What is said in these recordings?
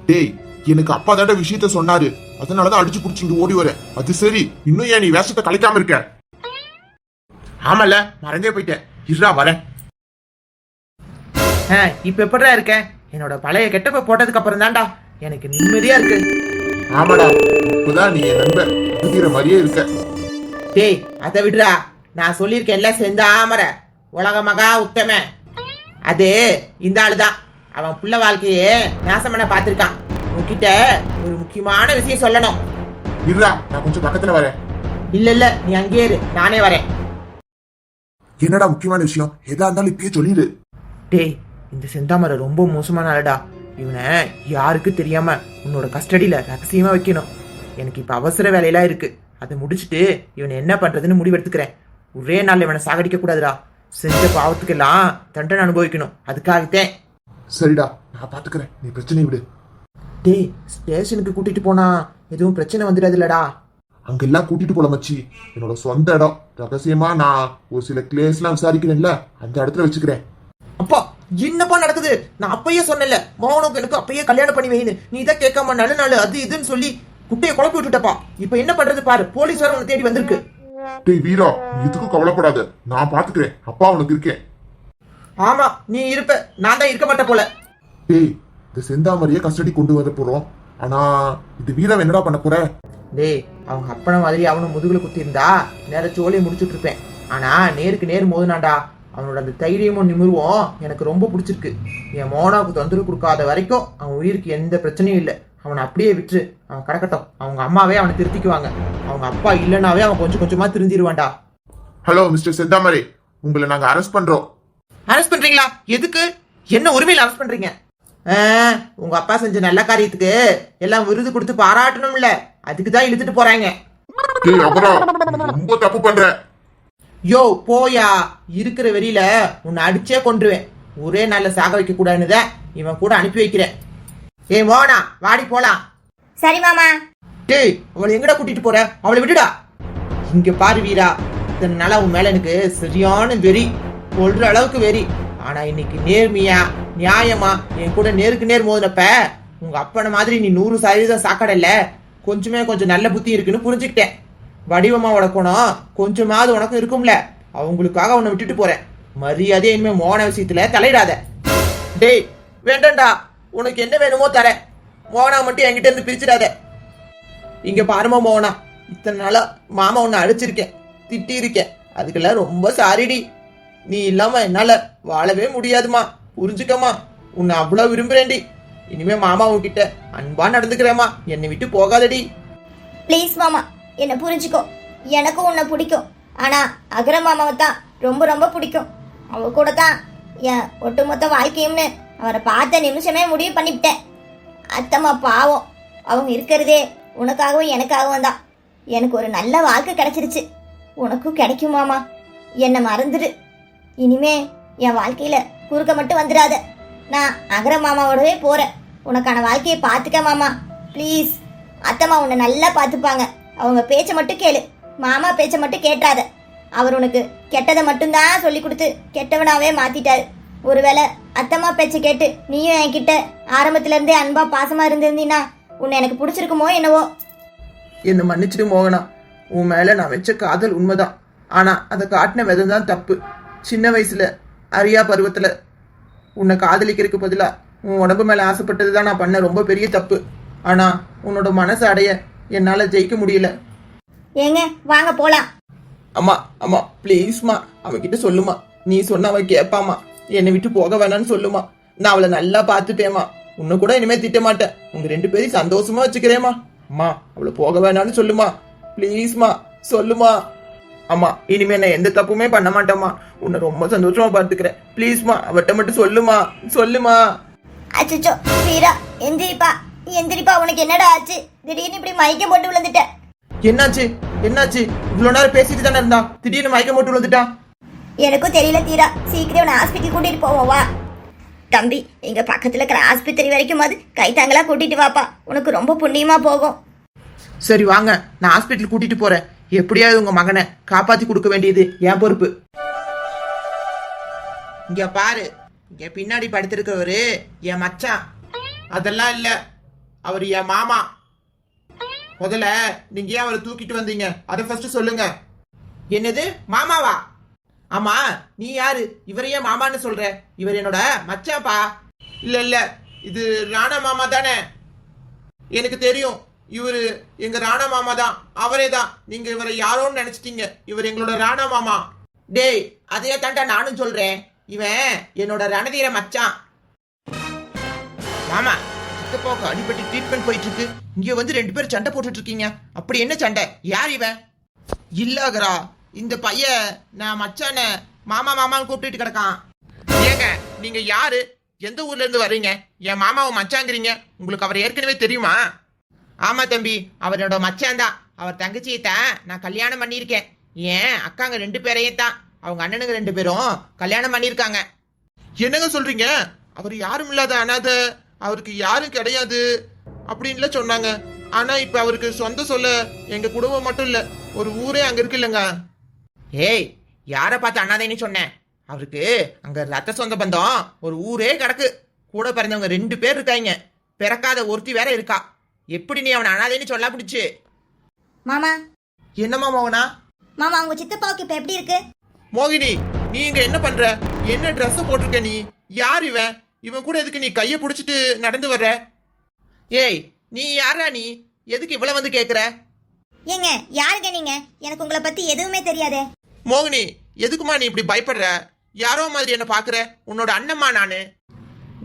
டேய், எனக்கு அப்பா தாண்ட விஷயத்த சொன்னாரு, அதனாலதான் அடிச்சு புடிச்சு இங்க ஓடி வரேன். அது சரி, இன்னும் ஏன் நீ வேஷத்தை கலைக்காம இருக்க? ஆமால, மறந்தே போயிட்டேன். இருடா வரேன். இப்ப எப்படா இருக்க? என்னோட பழைய கெட்டப்ப போட்டதுக்கு அப்புறம் தான்டா எனக்கு நிம்மதியா இருக்கு. ஆமாடா, இப்பதான் நீ என் நண்பன் புதிர மாதிரியே இருக்க. டேய், அதை விடுறா. நான் சொல்லியிருக்கேன்ல, செந்தாமர உலக மகா உத்தம. அது இந்த ஆளுதான். அவன் புள்ள வாழ்க்கையே நாசம் பண்ண பார்த்திருக்கான். உன்கிட்ட ஒரு முக்கியமான விஷயம் சொல்லணும். இருடா, நான் கொஞ்சம் பக்கத்துல வரேன். இல்ல, நீ அங்கேயே இரு, நானே வரேன். என்னடா முக்கியமான விஷயம்? எதா இருந்தாலும் இப்பயே சொல்லிடு. டேய், இந்த செந்தாமரை ரொம்ப மோசமான ஆளுடா. இவனை யாருக்கு தெரியாம உன்னோட கஸ்டடியில ரகசியமா வைக்கணும். எனக்கு இப்ப அவசர வேலையெல்லாம் இருக்கு. அதை முடிச்சுட்டு இவனை என்ன பண்றதுன்னு முடிவெடுத்துக்கிறேன். ஒரே நாள் இவனை சாகடிக்க கூடாதுடா. செஞ்ச பாவத்துக்கெல்லாம் தண்டனை அனுபவிக்கணும். அதுக்காகத்தேன். சரிடா, நான் பாத்துக்கிறேன், நீ பிரச்சனை விடு. டேய், ஸ்டேஷனுக்கு கூட்டிட்டு போனா எதுவும் பிரச்சனை வந்துடாதுலடா? அங்கெல்லாம் கூட்டிட்டு போல மச்சி. என்னோட சொந்த இடம். ரகசியமா நான் ஒரு சில கிளேஸ் எல்லாம் விசாரிக்கிறேன்ல, அந்த இடத்துல வச்சுக்கிறேன். அப்பா, என்னப்பா நடக்குது? நான் அப்பயே சொன்னேன்ல, மோகனுக்கு எனக்கு அப்பயே கல்யாணம் பண்ணி வைன்னு. நீ தான் கேட்காம நல்ல நாள் அது இதுன்னு சொல்லி குட்டையை குழப்பி விட்டுட்டப்பா. இப்ப என்ன பண்றது பாரு, போலீஸ் வேற உன்னை தேடி வந்திருக்கு. டேய் வீரா, நீ எதுக்கும் கவலைப்படாத, நான் பாத்துக்கிறேன். அப்பா உனக்கு இருக்கேன். ஆமா, நீ இருப்ப, நான் தான் இருக்க மாட்டேன் போல. டேய், இந்த செந்தாமரையே கஸ்டடி கொண்டு வர போறோம். ஆனா இது வீரா என்னடா பண்ண போற? டேய், அவங்க அப்பன மாதிரி அவனும் முதுகுல குத்தி இருந்தா நேர சோலையை முடிச்சுட்டு இருப்பேன். ஆனா நேருக்கு நேர் மோதுனாண்டா. அவனோட அந்த தைரியமும் நிமிர்வும் எனக்கு ரொம்ப பிடிச்சிருக்கு. என் மோனாவுக்கு தொந்தரவு கொடுக்காத வரைக்கும் அவன் உயிருக்கு எந்த பிரச்சனையும் இல்லை. அவனை அப்படியே விட்டு அவன் கிடக்கட்டும். அவங்க அம்மாவே அவனை திருத்திக்குவாங்க. அவங்க அப்பா இல்லைனாவே அவன் கொஞ்சம் கொஞ்சமா திருந்திடுவான்டா. ஹலோ மிஸ்டர் செந்தாமரை, உங்களை நாங்க அரெஸ்ட் பண்றோம். அரெஸ்ட் பண்றீங்களா? எதுக்கு? என்ன உரிமையில அரெஸ்ட் பண்றீங்க? உங்க அப்பா செஞ்ச நல்ல காரியத்துக்கு எல்லாம் விருது கொடுத்து பாராட்டணும்ல, அதுக்குதான் இழுத்துட்டு போறாங்க. ரொம்ப தப்பு பண்ற. யோ போயா, இருக்கிற வெறியில உன்னை அடிச்சே கொன்றுவேன். ஒரே நாள்ல சாக வைக்க கூடாதுன்னு இவன் கூட அனுப்பி வைக்கிறேன். ஏ மோனா, வாடி போலாம். சரி மாமா. டேய், அவளை எங்கடா கூட்டிட்டு போற? அவளை விட்டுடா. இங்க பாரு வீரா, இத்தனை நாளா உன் மேல எனக்கு சரியான வெறி, கொள்ற அளவுக்கு வெறி. ஆனா இன்னைக்கு நேர்மையா நியாயமா என் கூட நேருக்கு நேர் மோதினப்ப உங்க அப்பன மாதிரி நீ 100% சாக்கடல்ல. கொஞ்சம் நல்ல புத்தி இருக்குன்னு புரிஞ்சுக்கிட்டேன். வடிவமாவோட குணம் கொஞ்சமாவது உனக்கும் இருக்கும்ல. அவங்களுக்காக உன்னை விட்டுட்டு போறேன். மரியாதை இனிமே மோன விஷயத்துல தலையிடாத. டேய் வேண்டாம்டா, உனக்கு என்ன வேணுமோ தரேன். மோனா மட்டும் என்கிட்ட இருந்து பிரிச்சிடாத. இங்க பாருமா மோனா, இத்தனை நாளா மாமா உன்னை அடிச்சிருக்கேன், திட்டி இருக்கேன். அதுக்கெல்லாம் ரொம்ப சாரிடி. நீ இல்லாம என்னால வாழவே முடியாதுமா, புரிஞ்சுக்கமா. உன்னை அவ்வளவு விரும்புறேன்டி. இனிமே மாமா உன்கிட்ட அன்பா நடந்துக்கிறேமா, என்னை விட்டு போகாதடி. ப்ளீஸ் மாமா, என்ன புரிஞ்சுக்கோ. எனக்கும் உன்னை பிடிக்கும். ஆனா அகர மாமாவை தான் ரொம்ப ரொம்ப பிடிக்கும். அவ கூட தான் என் ஒட்டுமொத்த வாழ்க்கையும்னு அவரை பார்த்த நிமிஷமே முடிவு பண்ணிவிட்டேன். அத்தம்மா பாவம், அவங்க இருக்கிறதே உனக்காகவும் எனக்காகவும் தான். எனக்கு ஒரு நல்ல வாழ்க்கை கிடைச்சிருச்சு, உனக்கும் கிடைக்கும் மாமா. என்னை மறந்துடு. இனிமே என் வாழ்க்கையில குறுக்க மட்டும் வந்துடாத. நான் அகர மாமாவோடவே போறேன். உனக்கான வாழ்க்கையை பார்த்துக்க மாமா, ப்ளீஸ். அத்தம்மா உன்னை நல்லா பார்த்துப்பாங்க. அவங்க பேச்சை மட்டும் கேளு, மாமா பேச்சை மட்டும் கேட்டாத. அவர் உனக்கு கெட்டதை மட்டும்தான் சொல்லி கொடுத்து கெட்டவனாவே மாத்திட்டாரு. ஒருவேளை அத்தம்மா பேச்சை கேட்டு நீயும் என்கிட்ட ஆரம்பத்துல இருந்தே அன்பா பாசமா இருந்திருந்தீன்னா உன்னை எனக்கு பிடிச்சிருக்குமோ என்னவோ. என்ன மன்னிச்சிடு மோகனா, உன் மேல நான் வச்ச காதல் உண்மைதான். ஆனா அதை காட்டின விதம் தான் தப்பு. சின்ன வயசுல அறியா பருவத்துல உன்னை காதலிக்கிறதுக்கு பதிலா உன் உடம்பு மேல ஆசைப்பட்டதுதான் நான் பண்ண ரொம்ப பெரிய தப்பு. ஆனா உன்னோட மனசை அடைய என்னால ஜெயிக்க முடியல. ஏங்க வாங்க போலாம். அம்மா அம்மா ப்ளீஸ்மா, அவகிட்ட சொல்லுமா. நீ சொன்ன அவ கேட்பாமா. என்னை விட்டு போக வேணான்னு சொல்லுமா. நான் அவளை நல்லா பார்த்துப்பேமா. உன்னை கூட இனிமே திட்ட மாட்டேன். உங்க 2 பேரும் சந்தோஷமா வச்சுக்கிறேமா. அம்மா, அவளை போக வேணான்னு சொல்லுமா, ப்ளீஸ்மா, சொல்லுமா. அம்மா, இனிமே நான் எந்த தப்புமே பண்ண மாட்டேம்மா. உன்னை ரொம்ப சந்தோஷமா பார்த்துக்கிறேன். ப்ளீஸ்மா, அவட்ட மட்டும் சொல்லுமா, சொல்லுமா. அச்சோ வீரா, எந்திரிப்பா எந்திரிப்பா. உனக்கு என்னடா ஆச்சு? திடீர்னு இப்படி மயக்கம் போட்டு விழுந்துட்ட. என்னாச்சு என்னாச்சு? இவ்வளவு நேரம் பேசிட்டு தானே இருந்தா, திடீர்னு மயக்கம் போட்டு விழுந்துட்டா. எனக்கும் தெரியல தீரா. சீக்கிரம் உன்னை ஹாஸ்பிட்டல் கூட்டிட்டு போவோம் வா. தம்பி, எங்க பக்கத்துல இருக்கிற ஆஸ்பத்திரி வரைக்கும் அது கைத்தாங்களா கூட்டிட்டு வாப்பா. உனக்கு ரொம்ப புண்ணியமா போகும். சரி வாங்க, நான் ஹாஸ்பிட்டல் கூட்டிட்டு போறேன். எப்படியாவது உங்க மகனை காப்பாத்தி கொடுக்க வேண்டியது என் பொறுப்பு. இங்க பாரு, இங்க பின்னாடி படுத்திருக்கிறவரு என் மச்சான். அதெல்லாம் இல்ல, அவர் என் மாமா. முதல்ல நீங்க ஏன் அவரை தூக்கிட்டு வந்தீங்க அதை ஃபர்ஸ்ட் சொல்லுங்க. என்னது மாமாவா? ஆமா, நீ யாரு? இவரையே மாமான்னு சொல்ற? இவர் என்னோட மச்சாப்பா. இல்ல இல்ல, இது ராணா மாமா தானே? எனக்கு தெரியும், இவரு எங்க ராணா மாமா தான். அவரே தான். நீங்க இவரை யாரோன்னு நினைச்சிட்டீங்க. இவர் எங்களோட ராணா மாமா. டேய், அதையே தாண்டா நானும் சொல்றேன். இவன் என்னோட ரணதீர மச்சான். மாமா, சித்தப்பாவுக்கு அடிபட்டு ட்ரீட்மெண்ட் போயிட்டு இருக்கு. இங்க வந்து 2 பேரும் சண்டை போட்டுட்டு இருக்கீங்க. அப்படி என்ன சண்டை? யார் இவன்? இல்லகரா, இந்த பையன் நான் மச்சான மாமா மாமான்னு கூப்பிட்டு கிடக்கான். ஏங்க, நீங்க யாரு? எந்த ஊர்ல இருந்து வர்றீங்க? என் மாமாவை மச்சாங்கிறீங்க. உங்களுக்கு அவர் ஏற்கனவே தெரியுமா? ஆமா தம்பி, அவரோட மச்சான் தான். அவர் தங்கச்சியை தான் நான் கல்யாணம் பண்ணியிருக்கேன். ஏன் அக்காங்க 2 பேரையும் தான். அவங்க அண்ணனுங்க 2 பேரும் கல்யாணம் பண்ணியிருக்காங்க. என்னங்க சொல்றீங்க? அவர் யாரும் இல்லாத அனாதை, அவருக்கு யாரும் கிடையாது அப்படின்ல சொன்னாங்க. ஆனா இப்ப அவருக்கு சொந்த சொல்ல எங்க குடும்பம் மட்டும் இல்ல, ஒரு ஊரே அங்க இருக்கு இல்லங்க. ஏய், யார பார்த்து அண்ணாதேன்னு சொன்னேன்? அவருக்கு அங்க ரத்த சொந்த பந்தம் ஒரு ஊரே கிடக்கு. கூட பிறந்தவங்க 2 பேர் இருக்காங்க. பிறக்காத ஒருத்தி வேற இருக்கா. எப்படி நீ அவனை அண்ணாதேன்னு சொல்ல பிடிச்சு? மாமா, என்னம்மா மோகனா? மாமா உங்க சித்தப்பாவுக்கு இப்ப எப்படி இருக்கு? மோகினி, நீ இங்க என்ன பண்ற? என்ன ட்ரெஸ் போட்டிருக்க நீ? யார் இவன்? இவன் கூட எதுக்கு நீ கைய புடிச்சிட்டு நடந்து வர்ற? ஏய், நீ யாரா? நீ எதுக்கு இவ்வளவு வந்து கேக்குற? ஏங்க, யாருங்க நீங்க? எனக்கு உங்களை பத்தி எதுவுமே தெரியாதே. மோகினி, எதுக்குமா நீ இப்படி பயப்படுற? யாரோ மாதிரி என்ன பாக்குற? உன்னோட அண்ணம்மா நானு.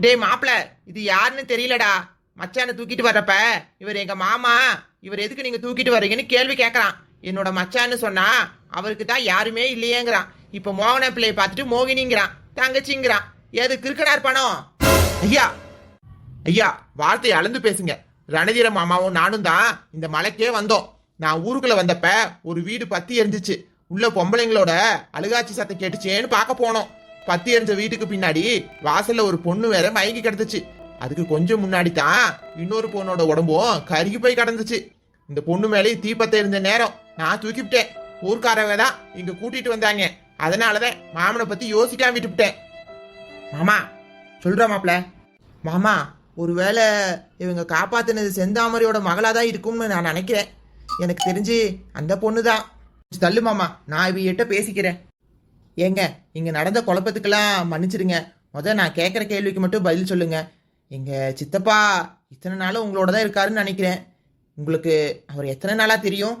டேய் மாப்பிள, இது யாருன்னு தெரியலடா. மச்சானை தூக்கிட்டு வர்றப்ப இவர் எங்க மாமா, இவர் எதுக்கு நீங்க தூக்கிட்டு வர்றீங்கன்னு கேள்வி கேட்கறான். என்னோட மச்சான்னு சொன்னா அவருக்கு தான் யாருமே இல்லையேங்கிறான். இப்ப மோகன பிள்ளையை பார்த்துட்டு மோகினிங்கிறான், தங்கச்சிங்கிறான். எதுக்கு இருக்கனார் பணம்? ஐயா ஐயா, வார்த்தையை அளந்து பேசுங்க. ரணதீர மாமாவும் நானும் தான் இந்த மலைக்கே வந்தோம். நான் ஊருக்குள்ள வந்தப்ப ஒரு வீடு பத்தி எரிஞ்சிச்சு. உள்ள பொம்பளைங்களோட அழுகாட்சி சத்தம் கேட்டுச்சேன்னு பார்க்க போனோம். பத்தி எரிஞ்ச வீட்டுக்கு பின்னாடி வாசல்ல ஒரு பொண்ணு வேற மயங்கி கிடந்துச்சு. அதுக்கு கொஞ்சம் முன்னாடி தான் இன்னொரு பொண்ணோட உடம்பும் கருகி போய் கிடந்துச்சு. இந்த பொண்ணு மேலேயும் தீப்பத்த இருந்த நேரம் நான் தூக்கிவிட்டேன். ஊர்க்காரவங்க தான் இங்க கூட்டிட்டு வந்தாங்க. அதனாலதான் மாமனை பத்தி யோசிக்காம விட்டுவிட்டேன். மாமா சொல்ற மாப்ள. மாமா, ஒருவேளை இவங்க காப்பாத்தினது செந்தாமரையோட மகளாதான் இருக்கும்னு நான் நினைக்கிறேன். எனக்கு தெரிஞ்சு அந்த பொண்ணு தான். தள்ளு மாமா, நான் இவகிட்ட பேசிக்கிறேன். ஏங்க, இங்க நடந்த குழப்பத்துக்கெல்லாம் மன்னிச்சிடுங்க. நான் கேட்குற கேள்விக்கு மட்டும் பதில் சொல்லுங்க. எங்க சித்தப்பா இத்தனை நாளும் உங்களோட தான் இருக்காருன்னு நினைக்கிறேன். உங்களுக்கு அவர் எத்தனை நாளா தெரியும்?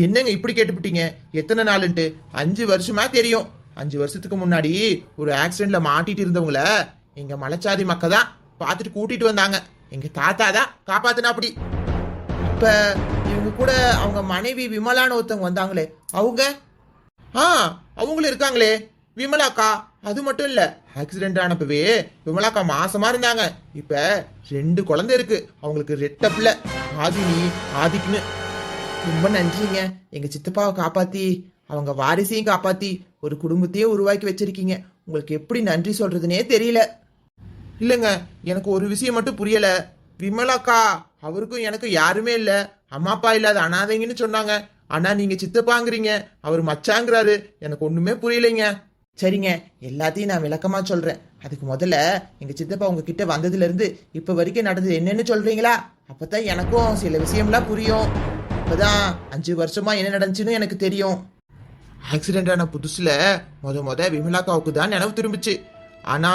என்னங்க இப்படி கேட்டுப்பிட்டீங்க? எத்தனை நாளுன்ட்டு? 5 வருஷமா தெரியும். 5 வருஷத்துக்கு முன்னாடி ஒரு ஆக்சிடென்ட்ல மாட்டிட்டு இருந்தவங்கள எங்க மலைச்சாதி மக்கள் தான் பார்த்துட்டு கூட்டிட்டு வந்தாங்க. எங்க தாத்தா தான் காப்பாத்துனா. அப்படி இப்ப இவங்க கூட அவங்க மனைவி விமலான்னு ஒருத்தவங்க வந்தாங்களே, அவங்க அவங்களும் இருக்காங்களே. விமலாக்கா அது மட்டும் இல்ல, ஆக்சிடென்ட் ஆனப்பவே விமலாக்கா மாசமா இருந்தாங்க. இப்ப 2 குழந்தை இருக்கு. அவங்களுக்கு 2 பிள்ளை, ஆதினி ஆதிக்குன்னு. ரொம்ப நன்றிங்க. எங்க சித்தப்பாவை காப்பாத்தி அவங்க வாரிசையும் காப்பாத்தி ஒரு குடும்பத்தையே உருவாக்கி வச்சிருக்கீங்க. உங்களுக்கு எப்படி நன்றி சொல்றதுனே தெரியல. இல்லைங்க, எனக்கு ஒரு விஷயம் மட்டும் புரியல. விமலாக்கா அவருக்கும் எனக்கும் யாருமே இல்ல, அம்மா அப்பா இல்லாத அனாதைங்கன்னு சொன்னாங்க. ஆனா நீங்க சித்தப்பாங்கிறீங்க, அவர் மச்சாங்கிறாரு. எனக்கு ஒண்ணுமே புரியலைங்க. சரிங்க, எல்லாத்தையும் நான் விளக்கமா சொல்றேன். அதுக்கு முதல்ல எங்க சித்தப்பா உங்ககிட்ட வந்ததுல இருந்து இப்ப வரைக்கும் நடந்தது என்னன்னு சொல்றீங்களா? அப்பதான் எனக்கும் சில விஷயம்லாம் புரியும். இப்பதான் 5 வருஷமா என்ன நடந்துச்சுன்னு எனக்கு தெரியும். ஆக்சிடென்ட் ஆன புதுசுல முத விமலாக்காவுக்கு தான் நினைவு திரும்பிச்சு. ஆனா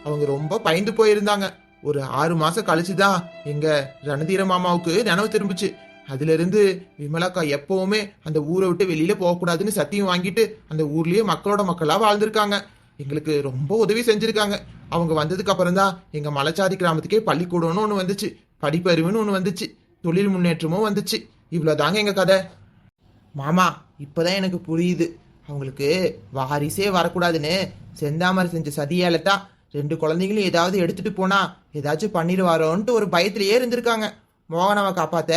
அவங்க ரொம்ப பயந்து போயிருந்தாங்க. ஒரு 6 மாசம் கழிச்சுதான் எங்க ரணதீர மாமாவுக்கு நினைவு திரும்பிச்சு. அதுல இருந்து விமலாக்கா எப்பவுமே அந்த ஊரை விட்டு வெளியில போகக்கூடாதுன்னு சத்தியம் வாங்கிட்டு அந்த ஊர்லயே மக்களோட மக்களா வாழ்ந்திருக்காங்க. எங்களுக்கு ரொம்ப உதவி செஞ்சிருக்காங்க. அவங்க வந்ததுக்கு அப்புறம் தான் எங்க மலைச்சாதி கிராமத்துக்கே பள்ளிக்கூடம்னு ஒண்ணு வந்துச்சு, படிப்பறிவுன்னு ஒண்ணு வந்துச்சு, தொழில் முன்னேற்றமும் வந்துச்சு. இவ்வளவுதாங்க எங்க கதை. மாமா, இப்பதான் எனக்கு புரியுது. அவங்களுக்கு வாரிசே வரக்கூடாதுன்னு செந்தாமரை செஞ்ச சதியால தான் 2 குழந்தைங்களும் ஏதாவது எடுத்துட்டு போனா ஏதாச்சும் பண்ணிடுவாரோன்ட்டு ஒரு பயத்திலேயே இருந்திருக்காங்க. மோகனாவை காப்பாத்த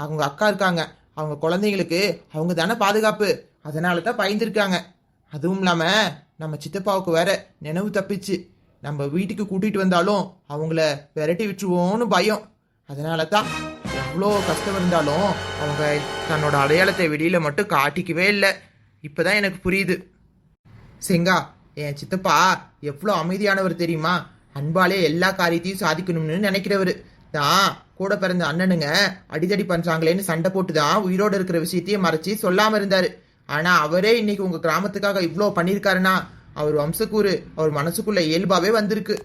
அவங்க அக்கா இருக்காங்க. அவங்க குழந்தைங்களுக்கு அவங்க தானே பாதுகாப்பு. அதனால தான் பயந்துருக்காங்க. அதுவும் இல்லாம நம்ம சித்தப்பாவுக்கு வேற நினைவு தப்பிச்சு. நம்ம வீட்டுக்கு கூட்டிட்டு வந்தாலும் அவங்கள விரட்டி விட்டுருவோன்னு பயம். அதனால தான் எவ்வளோ கஷ்டம் இருந்தாலும் அவங்க தன்னோட அடையாளத்தை வெளியில மட்டும் காட்டிக்கவே இல்லை. இப்பதான் எனக்கு புரியுது. செங்கா, என் சித்தப்பா எவ்வளோ அமைதியானவர் தெரியுமா? அன்பாலே எல்லா காரியத்தையும் சாதிக்கணும்னு நினைக்கிறவர். தான் கூட பிறந்த அண்ணனுங்க அடிதடி பண்றாங்களேன்னு சண்டை போட்டு தான் உயிரோடு இருக்கிற விஷயத்தையே மறைச்சி சொல்லாம இருந்தாரு. ஆனா அவரே இன்னைக்கு உங்க கிராமத்துக்காக இவ்வளோ பண்ணியிருக்காருன்னா அவர் வம்சக்கூறு அவர் மனசுக்குள்ள இயல்பாவே வந்திருக்கு.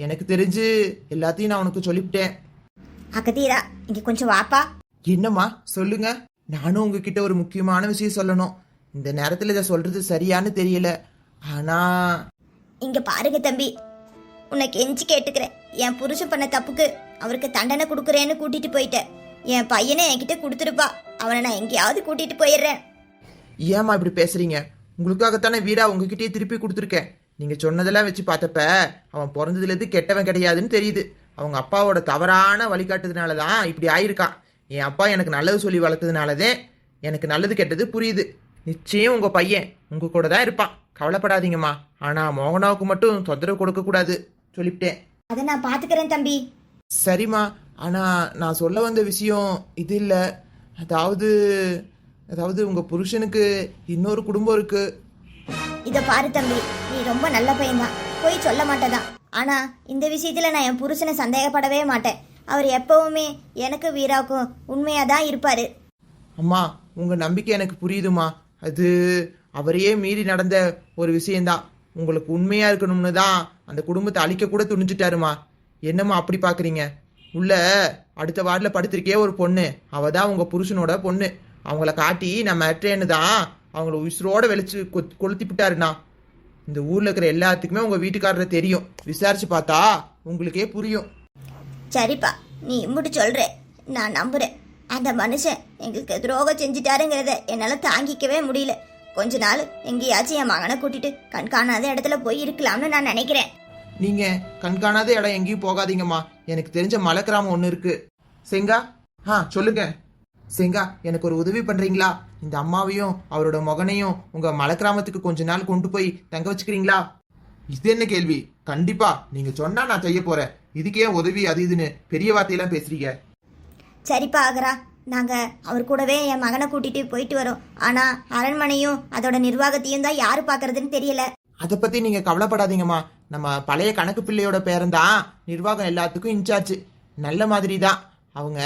எனக்கு தெரிஞ்சு எல்லாத்தையும் நான் உனக்கு சொல்லிவிட்டேன். அகதீரா, இங்க கொஞ்சம் வாப்பா. என்னம்மா சொல்லுங்க. நானும் உங்ககிட்ட ஒரு முக்கியமான விஷயம் சொல்லணும். இந்த நேரத்துல இதை சொல்றது சரியான்னு தெரியல. ஆனா இங்க பாருங்க தம்பி, உன்னை கெஞ்சி கேட்டுக்கிறேன். என் புருஷன் பண்ண தப்புக்கு அவருக்கு தண்டனை கொடுக்குறேன்னு கூட்டிட்டு போயிட்டேன். என் பையனை என்கிட்ட கொடுத்துருப்பா, அவனை நான் எங்கேயாவது கூட்டிட்டு போயிடுறேன். ஏம்மா இப்படி பேசுறீங்க? உங்களுக்காகத்தானே வீரா உங்ககிட்டயே திருப்பி கொடுத்துருக்கேன். நீங்க சொன்னதெல்லாம் வச்சு பார்த்தப்ப அவன் பிறந்ததுலேருந்து கெட்டவன் கிடையாதுன்னு தெரியுது. அவங்க அப்பாவோட தவறான வழிகாட்டுறதுனால தான் இப்படி ஆயிருக்கான். என் அப்பா எனக்கு நல்லது சொல்லி வளர்த்ததுனாலதே எனக்கு நல்லது கெட்டது புரியுது. நிச்சயம் உங்க பையன் உங்க கூட தான் இருப்பான், கவலைப்படாதீங்கம்மா. ஆனா மோகனாவுக்கு மட்டும் தொந்தரவு கொடுக்க கூடாது சொல்லிவிட்டேன். அதை நான் பாத்துக்கிறேன் தம்பி. சரிம்மா, ஆனா நான் சொல்ல வந்த விஷயம் இது இல்ல. அதாவது அதாவது உங்க புருஷனுக்கு இன்னொரு குடும்பம் இருக்கு. இத பாரு தம்பி, நீ ரொம்ப நல்ல பையன்தான், போய் சொல்ல மாட்டேதான். ஆனா இந்த விஷயத்துல நான் என் புருஷனை சந்தேகப்படவே மாட்டேன். அவர் எப்பவுமே எனக்கு வீராவுக்கும் உண்மையா தான் இருப்பாரு. அம்மா, உங்க நம்பிக்கை எனக்கு புரியுதுமா. அது அவரையே மீறி நடந்த ஒரு விஷயம்தான். உங்களுக்கு உண்மையா இருக்கணும்னு தான் அந்த குடும்பத்தை அழிக்க கூட துணிஞ்சிட்டாருமா. என்னம்மா அப்படி பாக்குறீங்க? உள்ள அடுத்த வார்டில் படுத்திருக்கே ஒரு பொண்ணு, அவ தான் உங்க புருஷனோட பொண்ணு. அவங்கள காட்டி நம்ம அற்றேன்னு தான் அவங்கள உயிரோட வெளிச்சு கொளுத்தி விட்டாருண்ணா. இந்த ஊர்ல இருக்கிற எல்லாத்துக்குமே உங்க வீட்டுக்காரரை தெரியும். விசாரிச்சு பார்த்தா உங்களுக்கே புரியும். சரிப்பா, நீ இம்புட்டு சொல்ற, நான் நம்புறேன். அந்த மனுஷன் எங்களுக்கு துரோகம் செஞ்சுட்டாருங்கிறத என்னால தாங்கிக்கவே முடியல. கொஞ்ச நாள் எங்கேயாச்சும் என் மகனை கூட்டிட்டு கண்காணாத இடத்துல போய் இருக்கலாம்னு நான் நினைக்கிறேன். நீங்க கண்காணாத இடம் எங்கேயும் போகாதீங்கம்மா. எனக்கு தெரிஞ்ச மலை கிராமம் ஒன்று இருக்கு. செங்கா, சொல்லுங்க. செங்கா, எனக்கு ஒரு உதவி பண்றீங்களா? இந்த அம்மாவையும் அவரோட மகனையும் உங்க மலை கிராமத்துக்கு கொஞ்ச நாள் கொண்டு போய் தங்க வச்சுக்கிறீங்களா? இது என்ன கேள்வி? கண்டிப்பா நீங்க சொன்னா நான் செய்ய போறேன். இதுக்கே உதவி அது இதுன்னு பெரிய வார்த்தையெல்லாம் பேசுறீங்க. சரிப்பா ஆகரா, நாங்க அவர் கூடவே என் மகனை கூட்டிட்டு போயிட்டு வரோம். ஆனா அரண்மனையும் அதோட நிர்வாகத்தையும் தான் யாரு பாக்குறதுன்னு தெரியல. அதை பத்தி நீங்க கவலைப்படாதீங்கம்மா. நம்ம பழைய கணக்கு பிள்ளையோட பேரன்தான் நிர்வாகம் எல்லாத்துக்கும் இன்சார்ஜ். நல்ல மாதிரி தான். அவங்க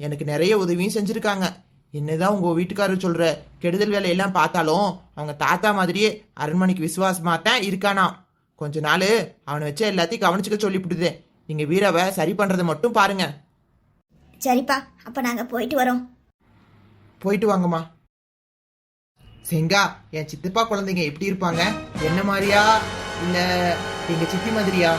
எனக்கு நிறைய உதவியும் செஞ்சிருக்காங்க. என்னதான் உங்க வீட்டுக்காரர் சொல்ற கெடுதல் வேலையெல்லாம் பார்த்தாலும் அவங்க தாத்தா மாதிரியே அரண்மனைக்கு விசுவாசமா தான் இருக்கானா. கொஞ்ச நாள் அவனை வச்சு எல்லாத்தையும் கவனிச்சுக்க சொல்லிவிட்டுதே. நீங்க வீராவை சரி பண்றதை மட்டும் பாருங்க. சரிப்பா, அப்ப நாங்க போயிட்டு வரோம். போயிட்டு வாங்கம்மா. செங்கா, என் சித்தப்பா குழந்தைங்க எப்படி இருப்பாங்க? என்ன மாதிரியா இல்ல எங்க சித்தி மாதிரியா?